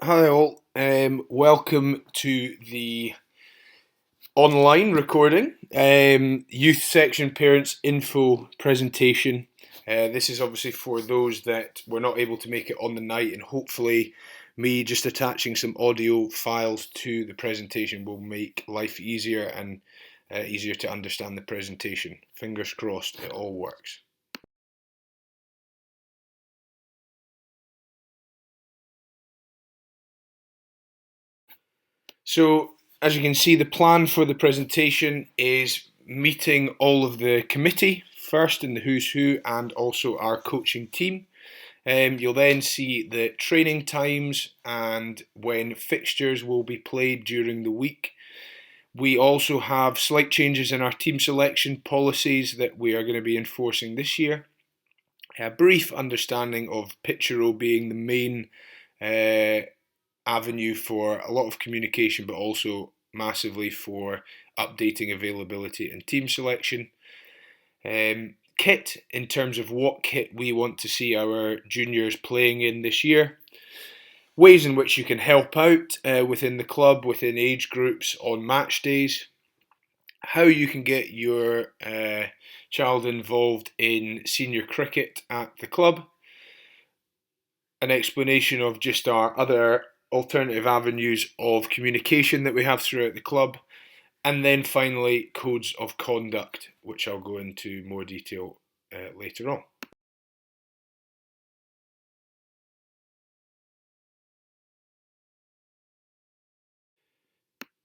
Hi all, welcome to the online recording youth section parents info presentation. This is obviously for those that were not able to make it on the night, and hopefully me just attaching some audio files to the presentation will make life easier and easier to understand the presentation. Fingers crossed it all works. So, as you can see, the plan for the presentation is meeting all of the committee first in the who's who and also our coaching team. You'll then see the training times and when fixtures will be played during the week. We also have slight changes in our team selection policies that we are going to be enforcing this year. A brief understanding of pitch row being the main avenue for a lot of communication, but also massively for updating availability and team selection. Kit, in terms of what kit we want to see our juniors playing in this year. Ways in which you can help out within the club, within age groups on match days. How you can get your child involved in senior cricket at the club. An explanation of just our other alternative avenues of communication that we have throughout the club, and then finally codes of conduct, which I'll go into more detail later on.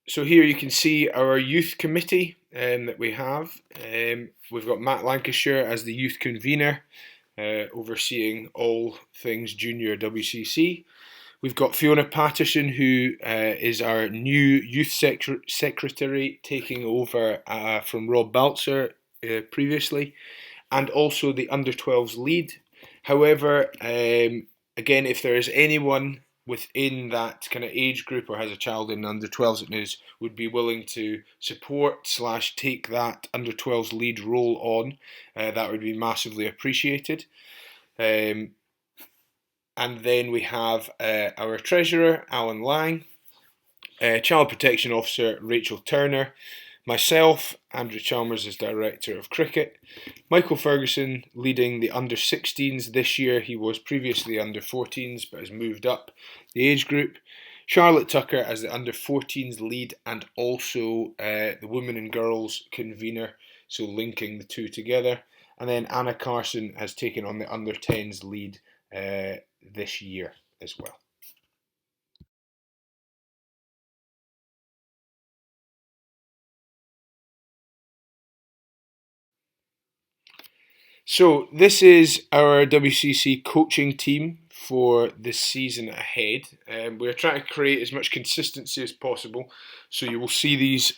So here you can see our youth committee that we have. We've got Matt Lancashire as the youth convener, overseeing all things junior WCC. We've got Fiona Patterson, who is our new youth secretary, taking over from Rob Baltzer previously, and also the under-12s lead. However, again, if there is anyone within that kind of age group or has a child in under-12s that would be willing to support / take that under-12s lead role on, that would be massively appreciated. And then we have our treasurer, Alan Lang, child protection officer, Rachel Turner, myself, Andrew Chalmers as director of cricket, Michael Ferguson leading the under-16s this year. He was previously under-14s but has moved up the age group. Charlotte Tucker as the under-14s lead and also the women and girls convener, so linking the two together. And then Anna Carson has taken on the under-10s lead this year as well. So this is our WCC coaching team for the season ahead. We're trying to create as much consistency as possible. So you will see these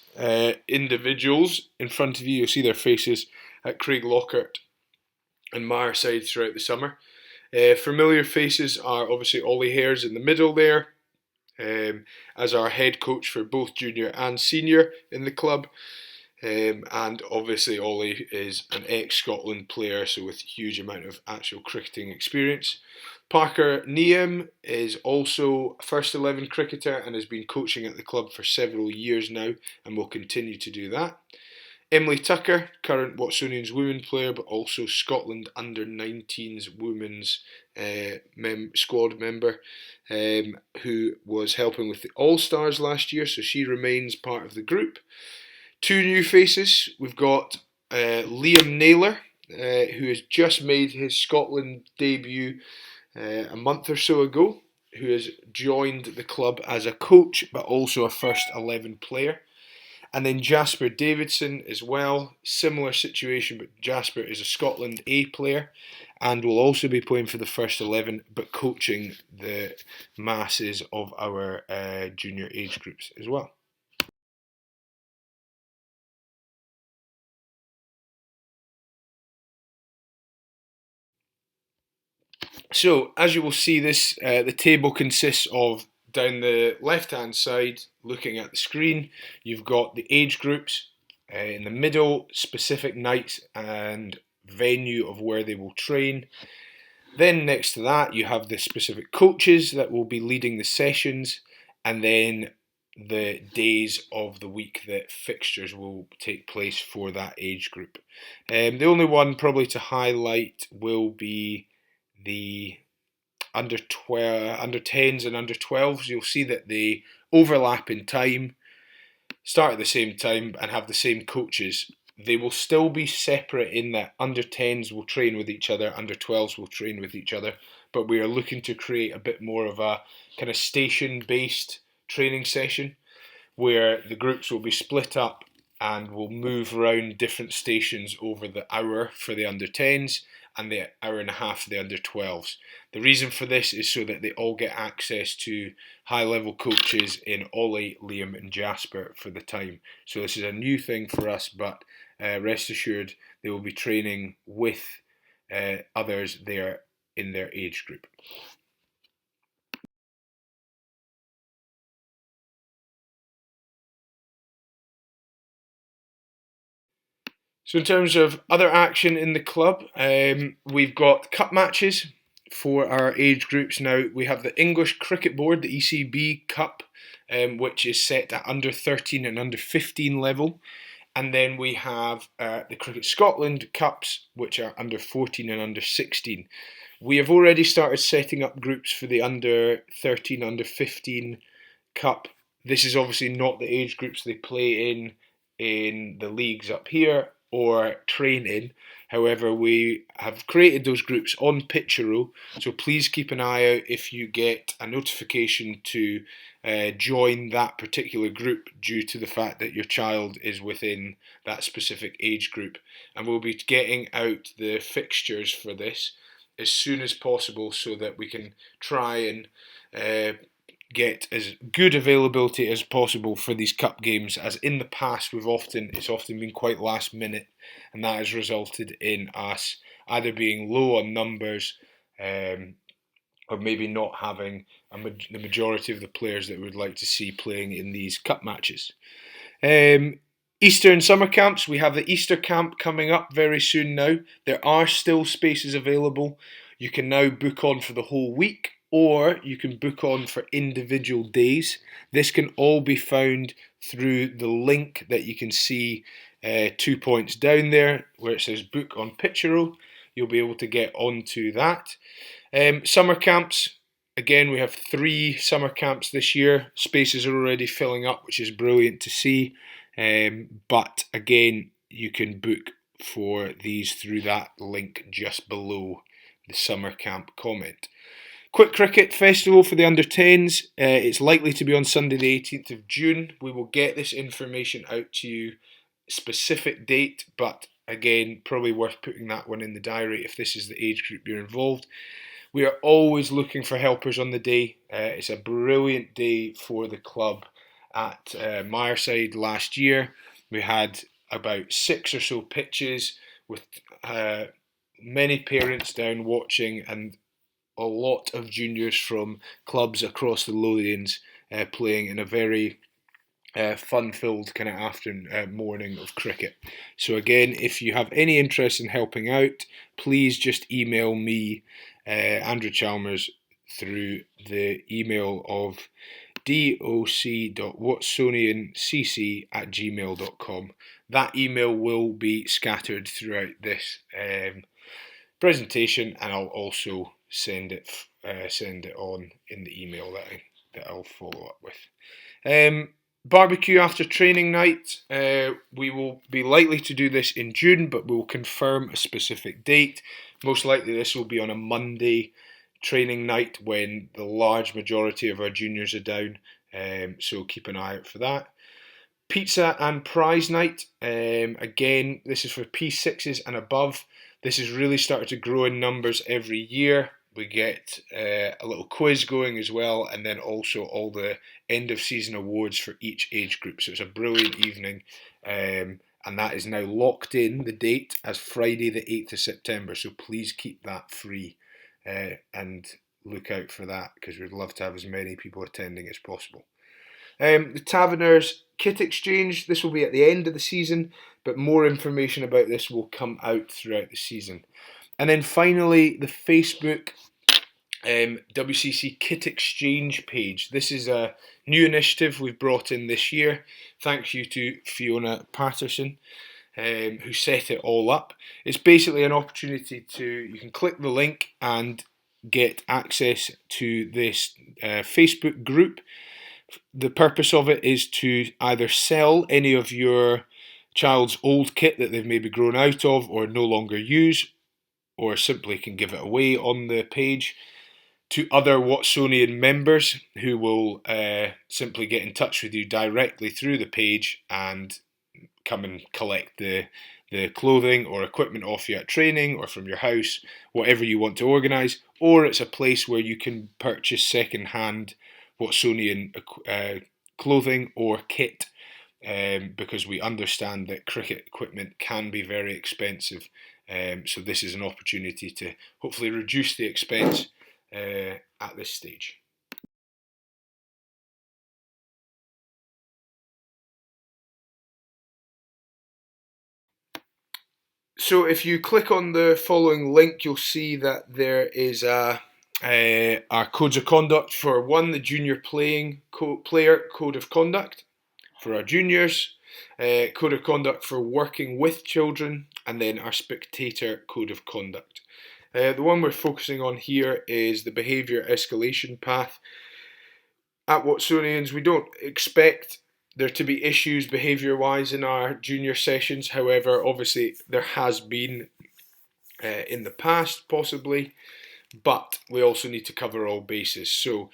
individuals in front of you. You'll see their faces at Craig Lockhart and Mireside throughout the summer. Familiar faces are obviously Ollie Hares in the middle there, as our head coach for both junior and senior in the club. And obviously Ollie is an ex-Scotland player, so with a huge amount of actual cricketing experience. Parker Neame is also a first 11 cricketer and has been coaching at the club for several years now and will continue to do that. Emily Tucker, current Watsonians women player, but also Scotland under-19s women's squad member, who was helping with the All-Stars last year, so she remains part of the group. Two new faces. We've got Liam Naylor, who has just made his Scotland debut a month or so ago, who has joined the club as a coach, but also a first 11 player. And then Jasper Davidson as well, similar situation, but Jasper is a Scotland A player and will also be playing for the first 11, but coaching the masses of our junior age groups as well. So, as you will see, the table consists of, down the left-hand side, looking at the screen, you've got the age groups, in the middle, specific nights and venue of where they will train. Then next to that, you have the specific coaches that will be leading the sessions, and then the days of the week that fixtures will take place for that age group. The only one probably to highlight will be the under 10s and under 12s. You'll see that they overlap in time, start at the same time, and have the same coaches. They will still be separate in that under 10s will train with each other, under 12s will train with each other, but we are looking to create a bit more of a kind of station based training session where the groups will be split up and will move around different stations over the hour for the under 10s and the hour and a half for the under 12s. The reason for this is so that they all get access to high level coaches in Ollie, Liam, and Jasper for the time. So this is a new thing for us, but rest assured they will be training with others there in their age group. So in terms of other action in the club, we've got cup matches for our age groups now. We have the English Cricket Board, the ECB Cup, which is set at under 13 and under 15 level. And then we have the Cricket Scotland Cups, which are under 14 and under 16. We have already started setting up groups for the under 13, under 15 Cup. This is obviously not the age groups they play in the leagues up here or train in. However, we have created those groups on Pitchero, so please keep an eye out if you get a notification to join that particular group due to the fact that your child is within that specific age group. And we'll be getting out the fixtures for this as soon as possible so that we can try and get as good availability as possible for these cup games, as in the past it's often been quite last minute, and that has resulted in us either being low on numbers or maybe not having the majority of the players that we would like to see playing in these cup matches. Easter and summer camps. We have the Easter camp coming up very soon now. There are still spaces available. You can now book on for the whole week, or you can book on for individual days. This can all be found through the link that you can see 2 points down there where it says book on Pitchero. You'll be able to get onto that. Summer camps. Again, we have 3 summer camps this year. Spaces are already filling up, which is brilliant to see. But again, you can book for these through that link just below the summer camp comment. Quick Cricket Festival for the under 10s. It's likely to be on Sunday the 18th of June. We will get this information out to you, specific date, but again, probably worth putting that one in the diary if this is the age group you're involved. We are always looking for helpers on the day. It's a brilliant day for the club. At Mireside last year, we had about 6 or so pitches with many parents down watching, and a lot of juniors from clubs across the Lothians playing in a very fun-filled kind of morning of cricket. So again, if you have any interest in helping out, please just email me, Andrew Chalmers, through the email of doc.watsoniancc@gmail.com. That email will be scattered throughout this presentation, and I'll also send it on in the email that I'll follow up with. Barbecue after training night. We will be likely to do this in June, but we'll confirm a specific date. Most likely this will be on a Monday training night when the large majority of our juniors are down, so keep an eye out for that. Pizza and prize night. Again, this is for P6s and above. This has really started to grow in numbers every year. We get a little quiz going as well, and then also all the end of season awards for each age group. So it's a brilliant evening, and that is now locked in, the date, as Friday the 8th of September. So please keep that free and look out for that, because we'd love to have as many people attending as possible. The Taverners Kit Exchange. This will be at the end of the season, but more information about this will come out throughout the season. And then finally, the Facebook WCC Kit Exchange page. This is a new initiative we've brought in this year. Thanks you to Fiona Patterson, who set it all up. It's basically an opportunity you can click the link and get access to this Facebook group. The purpose of it is to either sell any of your child's old kit that they've maybe grown out of or no longer use, or simply can give it away on the page to other Watsonian members who will simply get in touch with you directly through the page and come and collect the clothing or equipment off you at training or from your house, whatever you want to organise. Or it's a place where you can purchase second-hand Watsonian clothing or kit, because we understand that cricket equipment can be very expensive. So this is an opportunity to hopefully reduce the expense at this stage. So if you click on the following link, you'll see that there is our codes of conduct for the junior player code of conduct for our juniors, code of conduct for working with children, and then our spectator code of conduct. The one we're focusing on here is the behaviour escalation path. At Watsonians, we don't expect there to be issues behaviour-wise in our junior sessions. However, obviously there has been in the past, possibly, but we also need to cover all bases. So,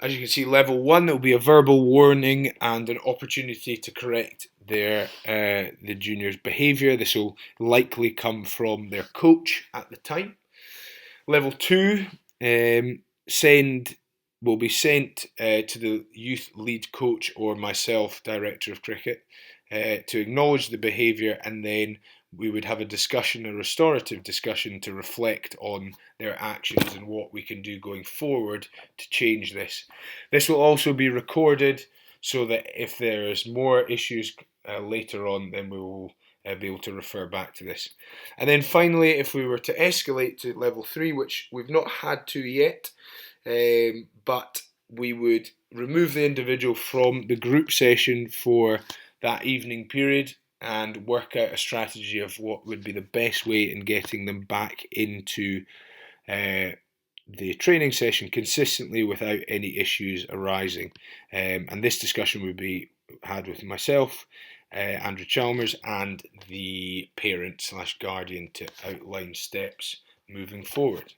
as you can see, level 1, there will be a verbal warning and an opportunity to correct the junior's behaviour. This will likely come from their coach at the time. Level 2, will be sent to the youth lead coach or myself, director of cricket, to acknowledge the behaviour, and then we would have a discussion, a restorative discussion, to reflect on their actions and what we can do going forward to change this. This will also be recorded so that if there's more issues later on, then we will be able to refer back to this. And then finally, if we were to escalate to level 3, which we've not had to yet, but we would remove the individual from the group session for that evening period and work out a strategy of what would be the best way in getting them back into the training session consistently without any issues arising. And this discussion would be had with myself, Andrew Chalmers, and the parent/guardian to outline steps moving forward.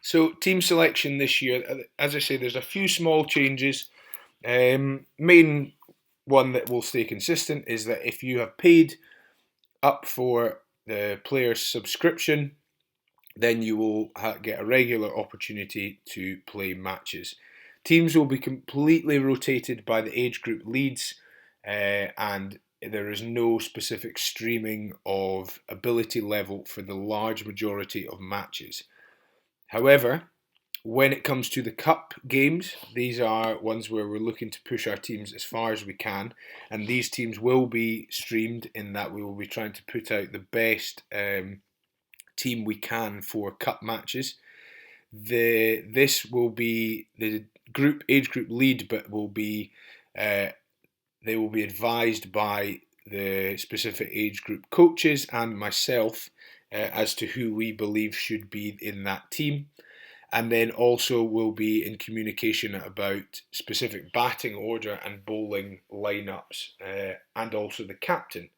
So team selection this year, as I say, there's a few small changes. Main one that will stay consistent is that if you have paid up for the player's subscription, then you will get a regular opportunity to play matches. Teams will be completely rotated by the age group leads, and there is no specific streaming of ability level for the large majority of matches. However, when it comes to the cup games, these are ones where we're looking to push our teams as far as we can, and these teams will be streamed in that we will be trying to put out the best team we can for cup matches. This will be the age group lead, but they will be advised by the specific age group coaches and myself as to who we believe should be in that team. And then also we'll be in communication about specific batting order and bowling lineups, and also the captain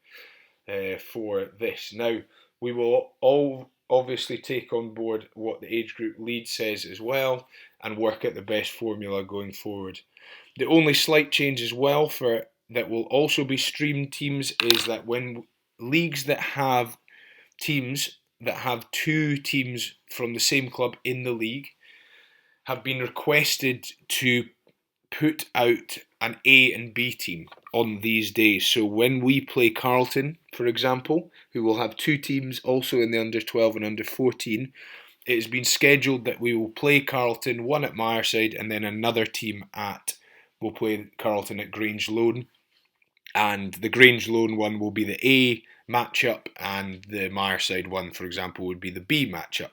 for this. Now, we will all obviously take on board what the age group lead says as well and work out the best formula going forward. The only slight change as well that will also be streamed teams is that when leagues that have teams that have two teams from the same club in the league have been requested to put out an A and B team on these days. So when we play Carlton, for example, who will have two teams also in the under 12 and under 14, it has been scheduled that we will play Carlton, one at Mireside and then another team at will play Carlton at Grange Lone, and the Grange Lone one will be the A matchup, and the Myerside one, for example, would be the B matchup.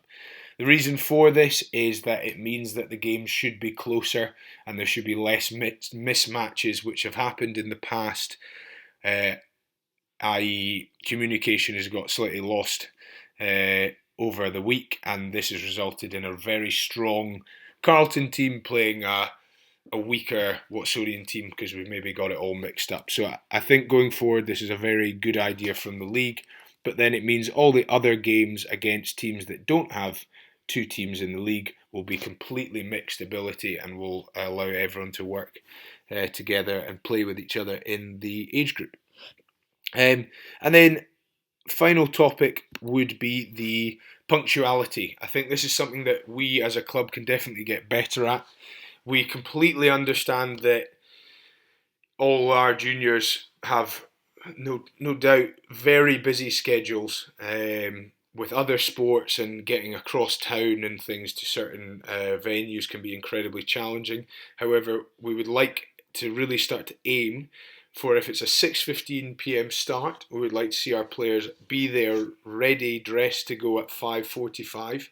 The reason for this is that it means that the games should be closer and there should be less mismatches which have happened in the past, i.e. communication has got slightly lost over the week, and this has resulted in a very strong Carlton team playing a weaker Watsonian team because we've maybe got it all mixed up. So I think going forward this is a very good idea from the league, but then it means all the other games against teams that don't have two teams in the league will be completely mixed ability and will allow everyone to work together and play with each other in the age group. And then final topic would be the punctuality. I think this is something that we as a club can definitely get better at. We completely understand that all our juniors have no doubt very busy schedules with other sports, and getting across town and things to certain venues can be incredibly challenging. However, we would like to really start to aim for, if it's a 6:15 p.m. start, we would like to see our players be there ready, dressed to go at 5:45.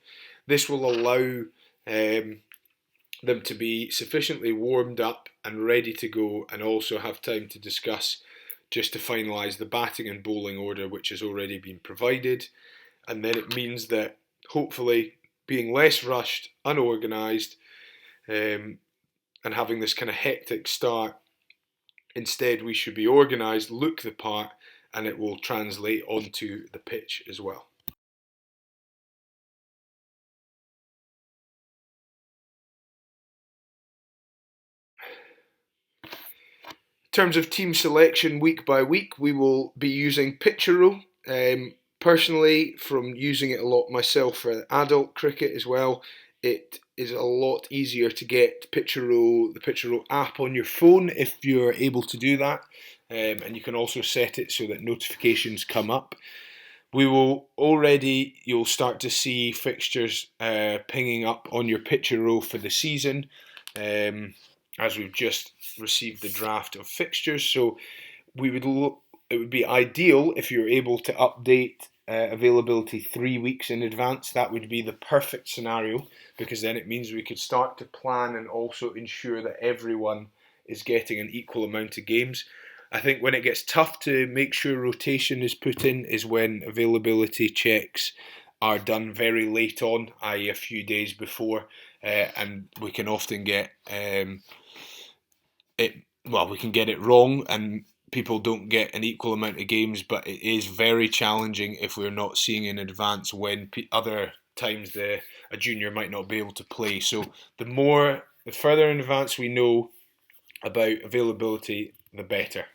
This will allow them to be sufficiently warmed up and ready to go, and also have time to discuss just to finalise the batting and bowling order, which has already been provided. And then it means that hopefully being less rushed, unorganised, and having this kind of hectic start, instead we should be organised, look the part, and it will translate onto the pitch as well. In terms of team selection week by week, we will be using picture row. Personally, from using it a lot myself for adult cricket as well, it is a lot easier to get picture row, the picture row app on your phone if you're able to do that, and you can also set it so that notifications come up. You'll start to see fixtures pinging up on your picture row for the season, as we've just received the draft of fixtures. So it would be ideal if you're able to update availability 3 weeks in advance. That would be the perfect scenario, because then it means we could start to plan and also ensure that everyone is getting an equal amount of games. I think when it gets tough to make sure rotation is put in is when availability checks are done very late on, i.e. a few days before, and we can often get we can get it wrong and people don't get an equal amount of games, but it is very challenging if we're not seeing in advance when other times a junior might not be able to play. So the further in advance we know about availability, the better.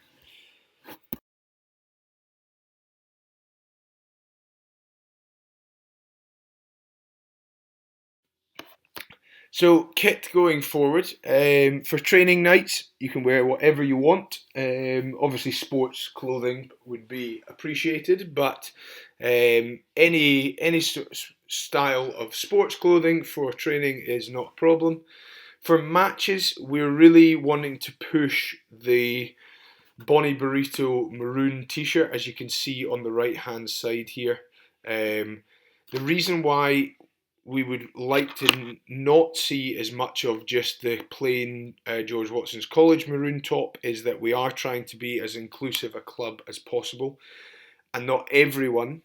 So kit going forward, for training nights you can wear whatever you want. Obviously sports clothing would be appreciated, but any style of sports clothing for training is not a problem. For matches, we're really wanting to push the Bonnie Burrito maroon t-shirt, as you can see on the right hand side here. The reason why we would like to not see as much of just the plain George Watson's College maroon top is that we are trying to be as inclusive a club as possible, and not everyone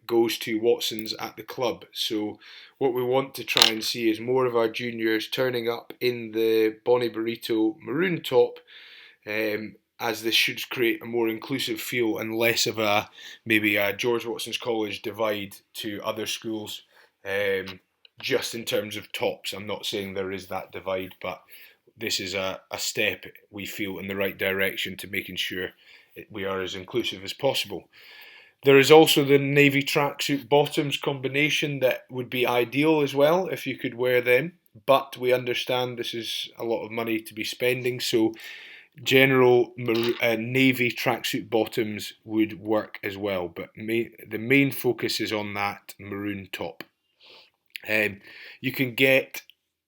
goes to Watson's at the club. So what we want to try and see is more of our juniors turning up in the Bonnie Burrito maroon top, as this should create a more inclusive feel and less of maybe a George Watson's College divide to other schools, just in terms of tops. I'm not saying there is that divide, but this is a step we feel in the right direction to making sure we are as inclusive as possible. There is also the navy tracksuit bottoms combination that would be ideal as well if you could wear them, but we understand this is a lot of money to be spending, so general navy tracksuit bottoms would work as well, but the main focus is on that maroon top. You can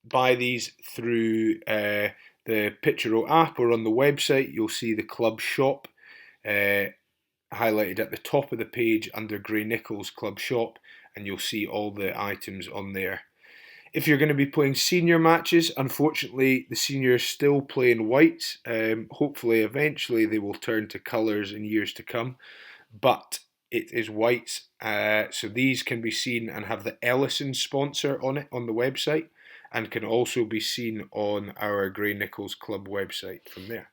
buy these through the Picture Row app or on the website, you'll see the club shop highlighted at the top of the page under Grey Nichols Club Shop, and you'll see all the items on there. If you're going to be playing senior matches, unfortunately the seniors still play in whites. Hopefully eventually they will turn to colours in years to come, but it is whites, so these can be seen and have the Ellison sponsor on it on the website, and can also be seen on our Grey Nichols Club website from there.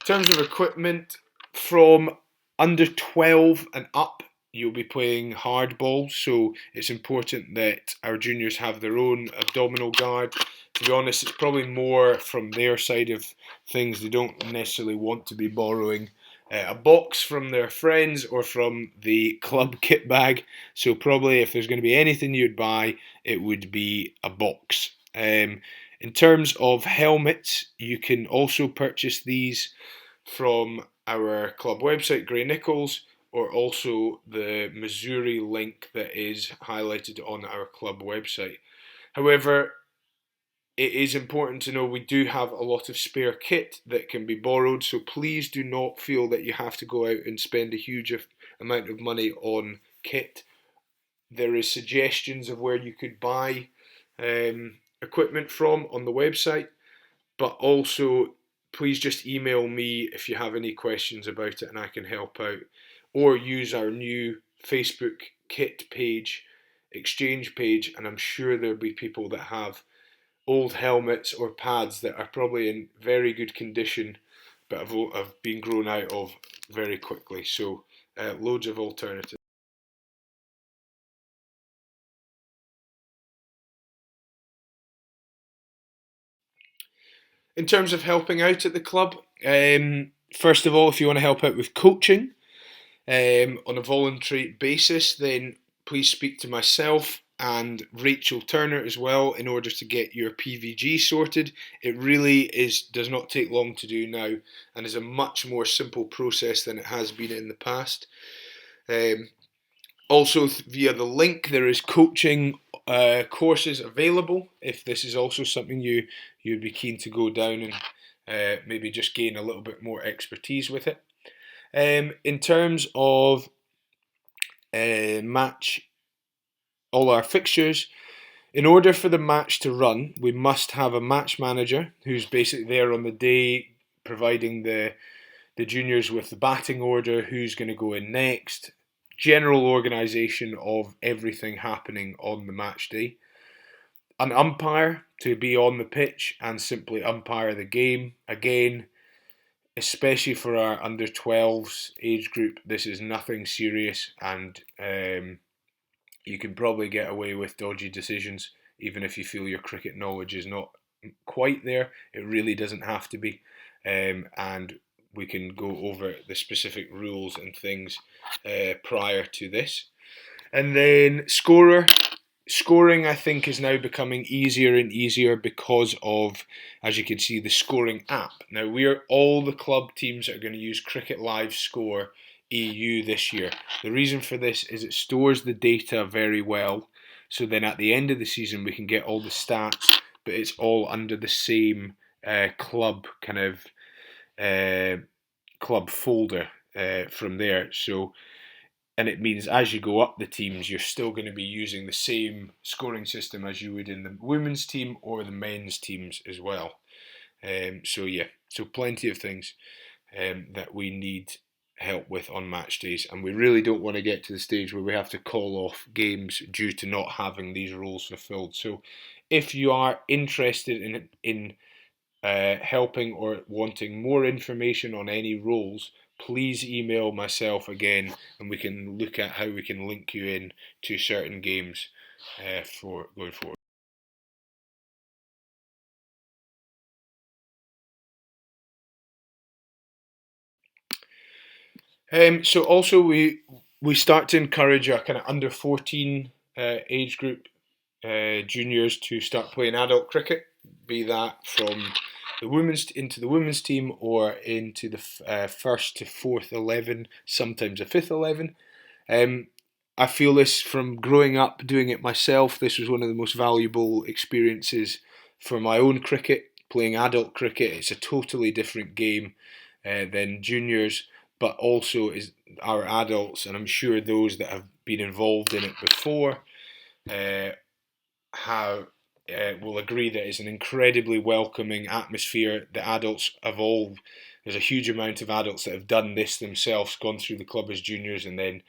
In terms of equipment, from under 12 and up, you'll be playing hardball, so it's important that our juniors have their own abdominal guard. To be honest, it's probably more from their side of things. They don't necessarily want to be borrowing a box from their friends or from the club kit bag, so probably if there's going to be anything you'd buy, it would be a box. In terms of helmets, you can also purchase these from our club website, Grey Nichols, or also the Missouri link that is highlighted on our club website. However, it is important to know we do have a lot of spare kit that can be borrowed, so please do not feel that you have to go out and spend a huge amount of money on kit. There is suggestions of where you could buy equipment from on the website, but also please just email me if you have any questions about it and I can help out, or use our new Facebook kit page, exchange page, and I'm sure there'll be people that have old helmets or pads that are probably in very good condition but have been grown out of very quickly, so loads of alternatives. In terms of helping out at the club, first of all, if you want to help out with coaching on a voluntary basis, then please speak to myself and Rachel Turner as well in order to get your PVG sorted. It really does not take long to do now, and is a much more simple process than it has been in the past. Also via the link there is coaching courses available if this is also something you'd be keen to go down and maybe just gain a little bit more expertise with it. In terms of match, all our fixtures, in order for the match to run, we must have a match manager who's basically there on the day providing the juniors with the batting order, who's going to go in next, general organisation of everything happening on the match day. An umpire to be on the pitch and simply umpire the game. Again, especially for our under 12s age group, this is nothing serious, and you can probably get away with dodgy decisions even if you feel your cricket knowledge is not quite there. It really doesn't have to be, and we can go over the specific rules and things prior to this. And then scoring I think is now becoming easier and easier because of, as you can see, the scoring app. Now all the club teams are going to use Cricket Live Score EU this year. The reason for this is it stores the data very well, so then at the end of the season we can get all the stats, but it's all under the same club kind of club folder from there. So, and it means as you go up the teams, you're still going to be using the same scoring system as you would in the women's team or the men's teams as well. So plenty of things that we need help with on match days, and we really don't want to get to the stage where we have to call off games due to not having these rules fulfilled. So if you are interested in helping or wanting more information on any rules, please email myself again and we can look at how we can link you in to certain games for going forward. So also we start to encourage our kind of under 14 age group juniors to start playing adult cricket, be that from the women's team or into the first to fourth 11, sometimes a fifth 11. I feel this from growing up doing it myself. This was one of the most valuable experiences for my own cricket. playing adult cricket. It's a totally different game than juniors, but also is our adults, and I'm sure those that have been involved in it before have will agree that it's an incredibly welcoming atmosphere. The adults have all There's a huge amount of adults that have done this themselves, gone through the club as juniors and then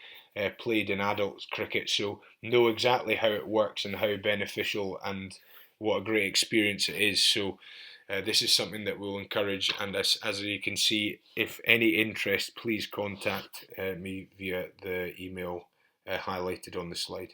played in adult cricket, so know exactly how it works and how beneficial and what a great experience it is. So this is something that we'll encourage, and as you can see, if any interest, please contact me via the email highlighted on the slide.